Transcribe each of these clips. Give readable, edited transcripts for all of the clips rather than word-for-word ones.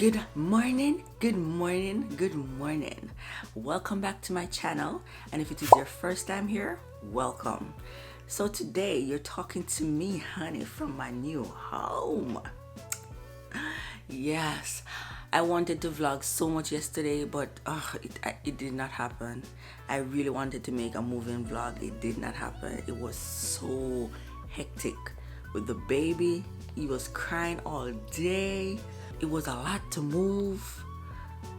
Good morning, good morning, good morning. Welcome back to my channel, and if it is your first time here, welcome. So today you're talking to me, honey, from my new home. Yes, I wanted to vlog so much yesterday, but it did not happen. I really wanted to make a moving vlog. It did not happen. It was so hectic with the baby. He was crying all day. It was a lot to move.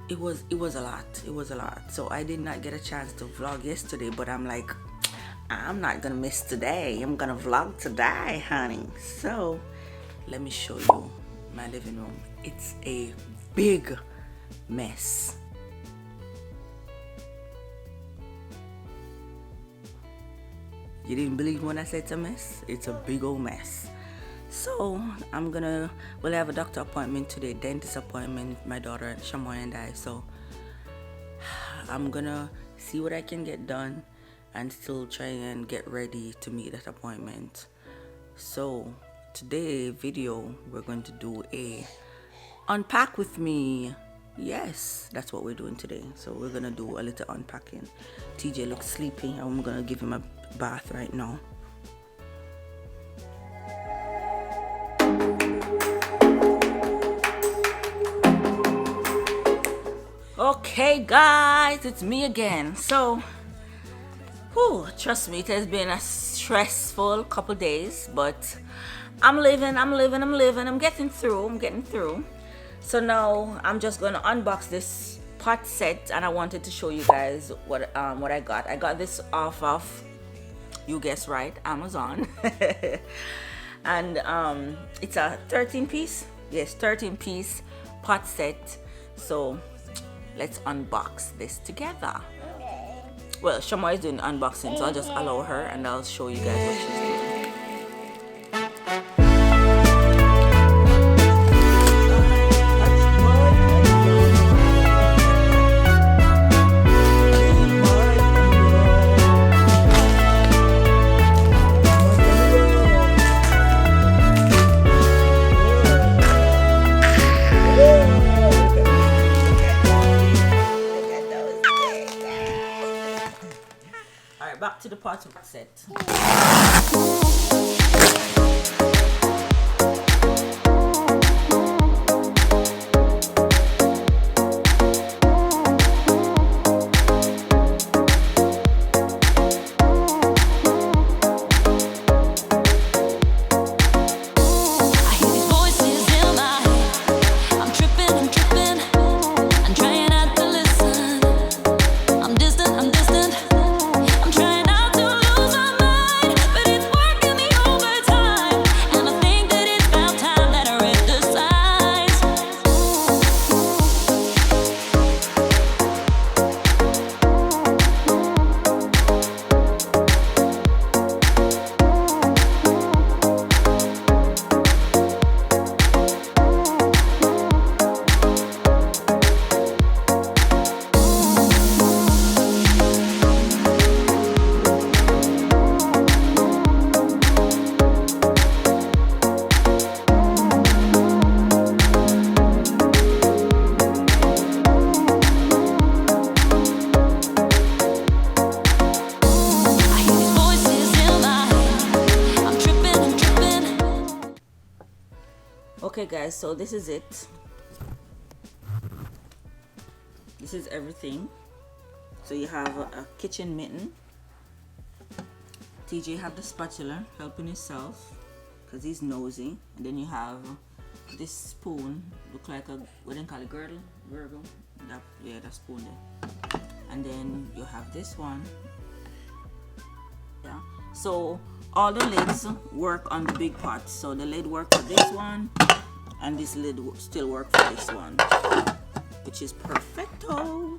It was a lot. So I did not get a chance to vlog yesterday, but I'm like, I'm not gonna miss today. I'm gonna vlog today, honey. So let me show you my living room. It's a big mess. You didn't believe when I said it's a mess? It's a big old mess. So we'll have a doctor appointment today, dentist appointment, my daughter Shamoy and I. So I'm gonna see what I can get done and still try and get ready to meet that appointment. So today video we're going to do a unpack with me. Yes, that's what we're doing today. So we're gonna do a little unpacking. TJ looks sleepy. I'm gonna give him a bath right now. Okay guys, it's me again. So trust me, it has been a stressful couple days, but I'm living. I'm getting through. So now I'm just going to unbox this pot set, and I wanted to show you guys what I got. I got this off of, you guessed right, Amazon. And it's a 13-piece. Yes, 13-piece pot set. So let's unbox this together. Well, Shamoy is doing the unboxing, so I'll just allow her and I'll show you guys what she's doing. Back to the pot set. Okay guys, so this is it. This is everything. So you have a kitchen mitten. TJ have the spatula helping himself because he's nosy. And then you have this spoon, look like a, what do you call it, girdle? That spoon there. And then you have this one. Yeah. So all the lids work on the big pot. So the lid works for this one, and this lid still work for this one, which is perfecto,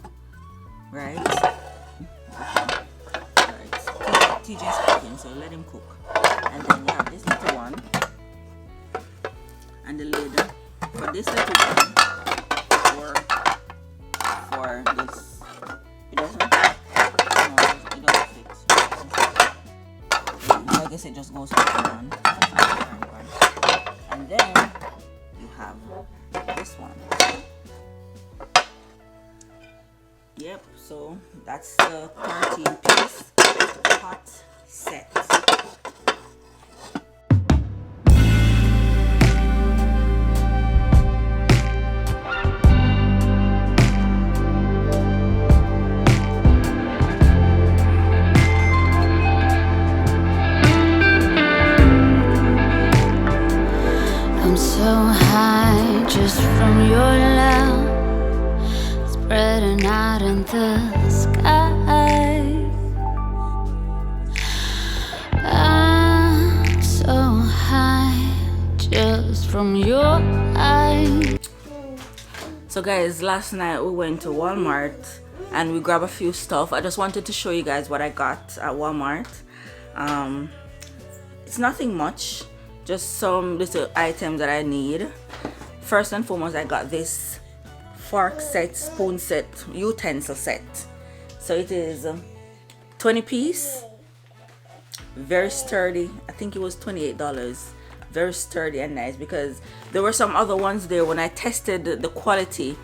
right? Okay. Right. TJ's cooking, so let him cook. And then you have this little one, and the lid for this little one for this. It doesn't. It doesn't fit. I guess it just goes around. And then you have this one. Yep, so that's the 13-piece hot set. I'm so high just from your love, spreading out in the sky. I'm so high just from your eyes. So guys, last night we went to Walmart and we grabbed a few stuff. I just wanted to show you guys what I got at Walmart. It's nothing much, just some little items that I need. First and foremost, I got this fork set, spoon set, utensil set. So it is 20-piece, very sturdy. I think it was $28. Very sturdy and nice, because there were some other ones there. When I tested the quality,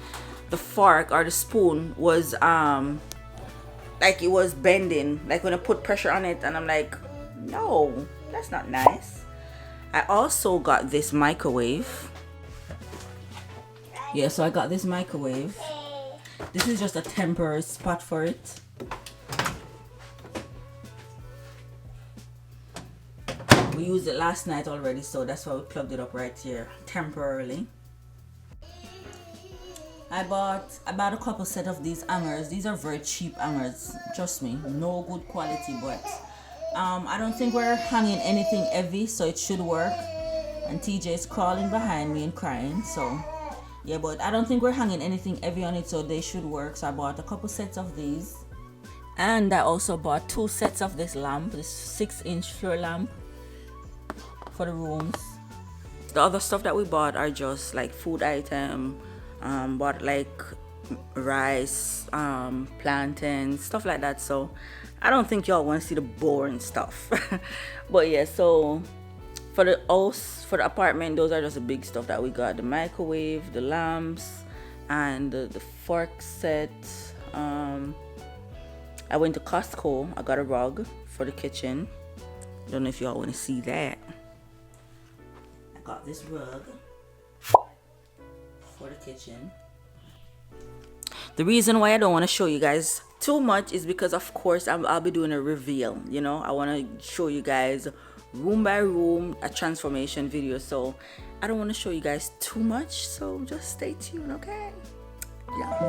the fork or the spoon was like it was bending, like when I put pressure on it, and I'm like, no, that's not nice. I also got this microwave. Yeah, so I got this microwave. This is just a temporary spot for it. We used it last night already, so that's why we plugged it up right here temporarily. I bought a couple set of these hangers. These are very cheap hangers, trust me, no good quality, but I don't think we're hanging anything heavy, so it should work. And TJ is crawling behind me and crying, so yeah, but I don't think we're hanging anything heavy on it, so they should work. So I bought a couple sets of these, and I also bought 2 sets of this lamp, this 6-inch floor lamp for the rooms. The other stuff that we bought are just like food item. Bought like rice, plantains, stuff like that. So I don't think y'all want to see the boring stuff. But yeah, so for the house, for the apartment, those are just the big stuff that we got: the microwave, the lamps, and the fork set. I went to Costco. I got a rug for the kitchen. Don't know if y'all want to see that. I got this rug for the kitchen. The reason why I don't want to show you guys too much is because, of course, I'll be doing a reveal. You know, I want to show you guys room by room a transformation video, so I don't want to show you guys too much, so just stay tuned, okay? Yeah.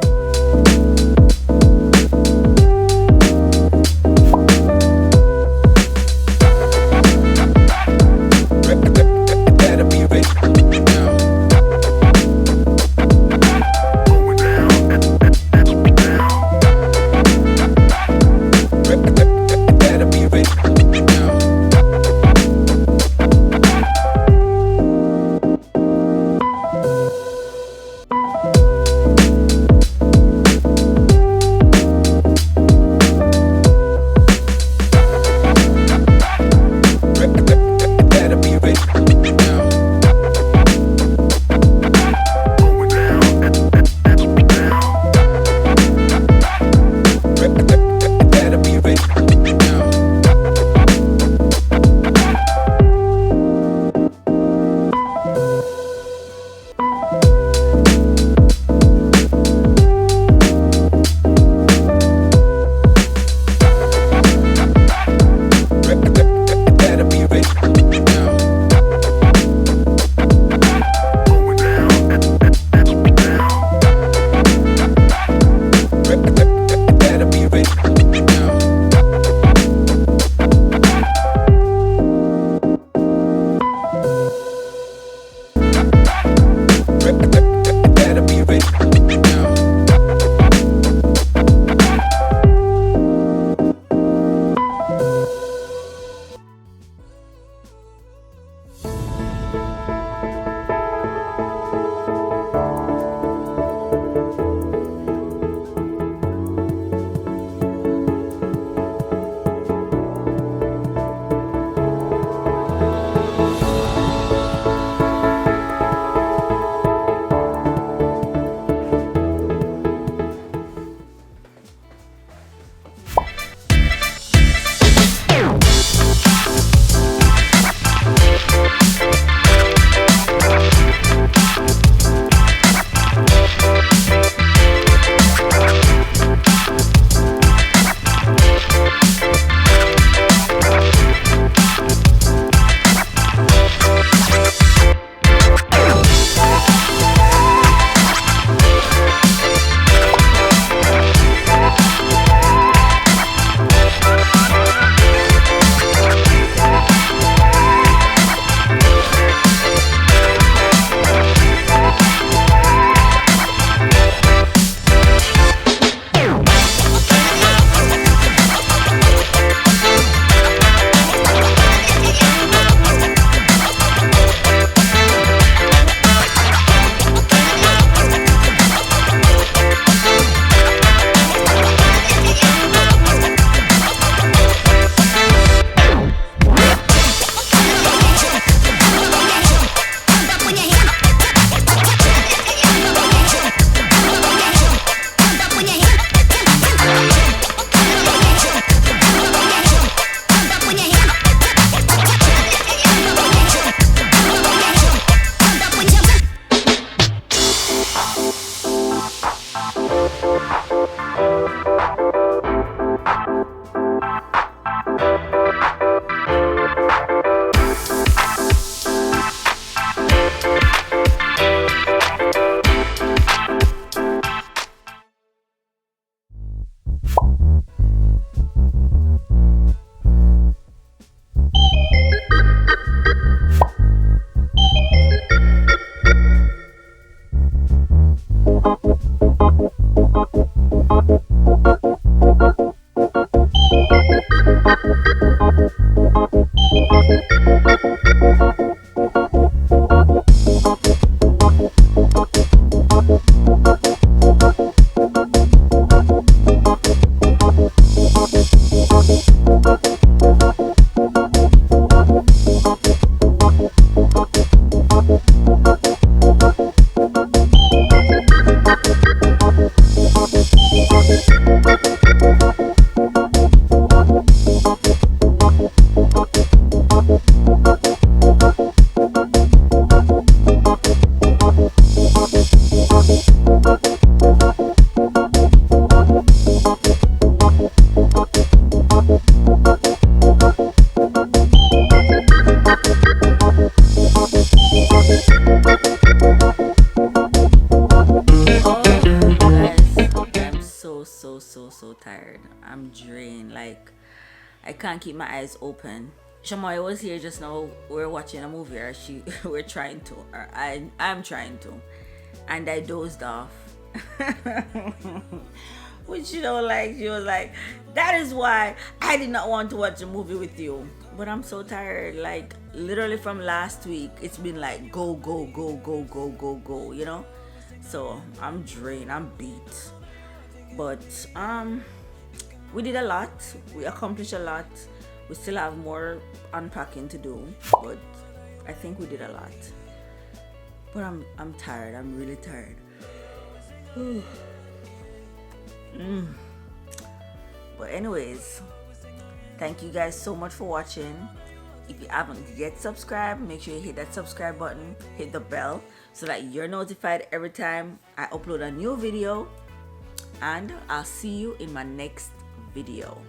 so tired. I'm drained. Like, I can't keep my eyes open. Shamoy was here just now. We're watching a movie, or we're trying to, or I'm trying to, and I dozed off. Which, you know, like, she was like, that is why I did not want to watch a movie with you. But I'm so tired. Like, literally from last week, it's been like go, go, go, go, go, go, go, you know? So I'm drained, I'm beat. But we did a lot. We accomplished a lot. We still have more unpacking to do, but I think we did a lot. But I'm tired. I'm really tired. But anyways, thank you guys so much for watching. If you haven't yet subscribed, make sure you hit that subscribe button, hit the bell so that you're notified every time I upload a new video. And I'll see you in my next video.